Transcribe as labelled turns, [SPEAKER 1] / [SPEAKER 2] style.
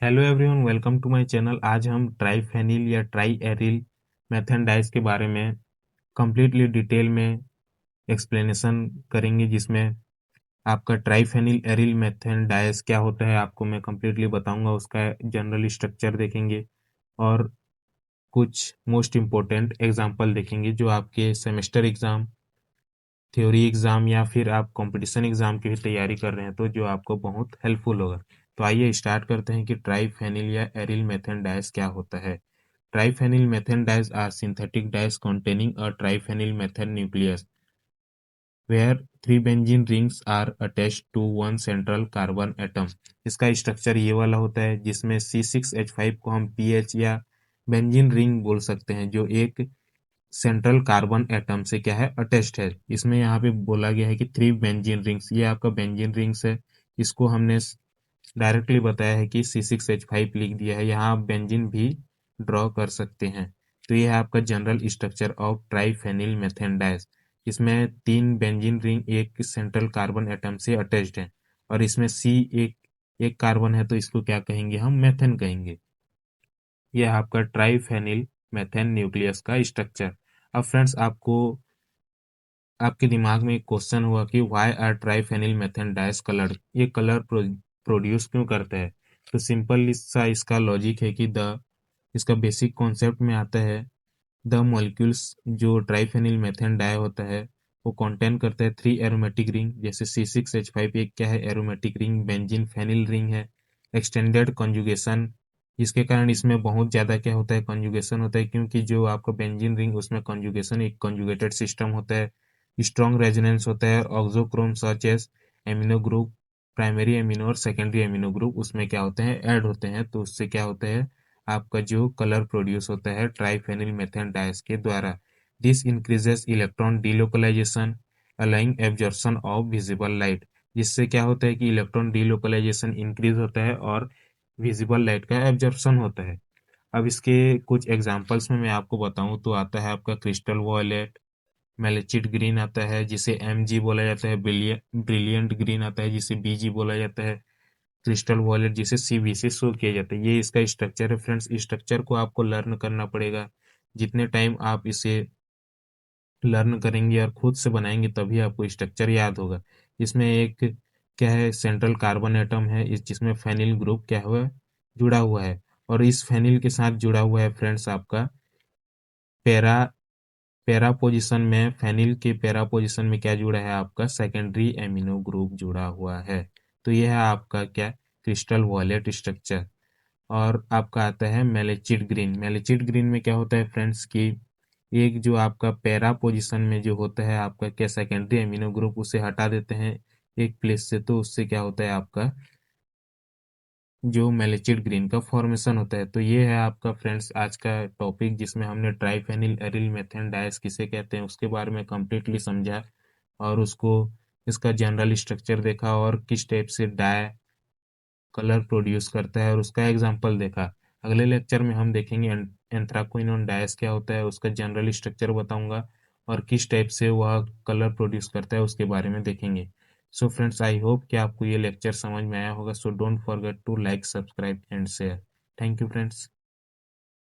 [SPEAKER 1] Hello everyone, welcome to my channel. आज हम ट्राइफेनिल या ट्राई एरिल मेथेन डाइस के बारे में कम्प्लीटली डिटेल में एक्सप्लेनेशन करेंगे, जिसमें आपका ट्राइफेनिल एरिल मेथेन डाइस क्या होता है आपको मैं कम्प्लीटली बताऊंगा। उसका जनरल स्ट्रक्चर देखेंगे और कुछ मोस्ट इम्पोर्टेंट एग्जाम्पल देखेंगे जो आपके सेमेस्टर एग्ज़ाम, थ्योरी एग्ज़ाम या फिर आप कंपटीशन एग्ज़ाम की भी तैयारी कर रहे हैं तो जो आपको बहुत हेल्पफुल होगा। तो आइए स्टार्ट करते हैं कि ट्राइफेनिल या एरिल मेथेन डाइस क्या होता है। Triphenyl methane dyes are synthetic dyes containing a triphenyl methane nucleus, where three benzene rings are attached to one central carbon atom। इसका स्ट्रक्चर ये वाला होता है जिसमें C6H5 को हम PH या बेंजीन रिंग बोल सकते हैं, जो एक सेंट्रल कार्बन एटम से क्या है अटैच्ड है। इसमें यहाँ पे बोला गया है कि थ्री बेंजीन रिंग्स, ये आपका बेंजीन रिंग्स है। इसको हमने डायरेक्टली बताया है कि C6H5 लिख दिया है, यहाँ आप बेंजीन भी ड्रॉ कर सकते हैं। तो ये है आपका general structure of triphenyl methane dyes. इसमें तीन बेंजीन रिंग एक सेंट्रल कार्बन एटम से अटैच्ड है और इसमें सी एक एक कार्बन है, तो इसको क्या कहेंगे, हम मेथेन कहेंगे। यह आपका ट्राइफेनिल मेथेन न्यूक्लियस का स्ट्रक्चर। अब फ्रेंड्स, आपके दिमाग में एक क्वेश्चन हुआ कि why are triphenyl methane dyes coloured, ये कलर प्रोड्यूस क्यों करता है। तो सिंपल सा इसका लॉजिक है कि द इसका बेसिक कॉन्सेप्ट में आता है, द मॉलिक्यूल्स जो ट्राइफेनिल मेथेन डाई होता है वो कंटेन करता है थ्री एरोमेटिक रिंग। जैसे C6H5 एक क्या है, aromatic ring, benzene phenyl ring है। एक्सटेंडेड कॉन्जुगेशन, जिसके कारण इसमें बहुत ज़्यादा क्या होता है, कॉन्जुगेशन होता है, क्योंकि जो आपका बेंजीन रिंग उसमें कॉन्जुगेशन एक कॉन्जुगेटेड सिस्टम होता है। स्ट्रॉन्ग रेजोनेंस होता है। Auxochrome such as amino group, primary amino और सेकेंडरी एमिनो ग्रुप उसमें क्या होते हैं, ऐड होते हैं। तो उससे क्या होता है, आपका जो कलर प्रोड्यूस होता है ट्राइफेनिल मेथेन डाइस के द्वारा। This increases electron delocalisation, allowing absorption of visible light. जिससे क्या होता है कि इलेक्ट्रॉन डीलोकलाइजेशन इंक्रीज होता है और विजिबल लाइट का एब्जॉर्प्शन होता है। अब इसके कुछ एग्जांपल्स में मैं आपको बताऊं तो आता है आपका क्रिस्टल वॉयलेट, मैलेचिट ग्रीन आता है जिसे MG बोला जाता है, ब्रिलियंट ग्रीन आता है जिसे BG बोला जाता है, क्रिस्टल वॉलेट जिसे CV से शो किया जाता है। ये इसका स्ट्रक्चर है फ्रेंड्स। इस स्ट्रक्चर को आपको लर्न करना पड़ेगा। जितने टाइम आप इसे लर्न करेंगे और खुद से बनाएंगे तभी आपको स्ट्रक्चर याद होगा। इसमें एक क्या है, सेंट्रल कार्बन एटम है इस जिसमें फेनिल ग्रुप क्या हुआ, जुड़ा हुआ है। और इस फेनिल के साथ जुड़ा हुआ है फ्रेंड्स आपका पैरा पैरा पोजीशन में, फेनिल के पैरा पोजीशन में क्या जुड़ा है, आपका सेकेंडरी एमिनो ग्रुप जुड़ा हुआ है। तो यह है आपका क्या, क्रिस्टल वॉलेट स्ट्रक्चर। और आपका आता है मैलेचिट ग्रीन। मैलेचिट ग्रीन में क्या होता है फ्रेंड्स कि एक जो आपका पैरा पोजीशन में जो होता है आपका क्या, सेकेंडरी एमिनो ग्रुप, उसे हटा देते हैं एक प्लेस से, तो उससे क्या होता है आपका जो मैलेचिट ग्रीन का फॉर्मेशन होता है। तो ये है आपका फ्रेंड्स आज का टॉपिक, जिसमें हमने ट्राइफेनिल एरिल मेथेन डाइस किसे कहते हैं उसके बारे में कम्प्लीटली समझा और उसको इसका जनरल स्ट्रक्चर देखा और किस टाइप से डाई कलर प्रोड्यूस करता है और उसका एग्जाम्पल देखा। अगले लेक्चर में हम देखेंगे एंथ्राक्विनोन डाइस क्या होता है, उसका जनरल स्ट्रक्चर बताऊंगा और किस टाइप से वह कलर प्रोड्यूस करता है उसके बारे में देखेंगे। सो फ्रेंड्स, आई होप कि आपको ये लेक्चर समझ में आया होगा। So don't forget to like, subscribe and share. Thank you friends.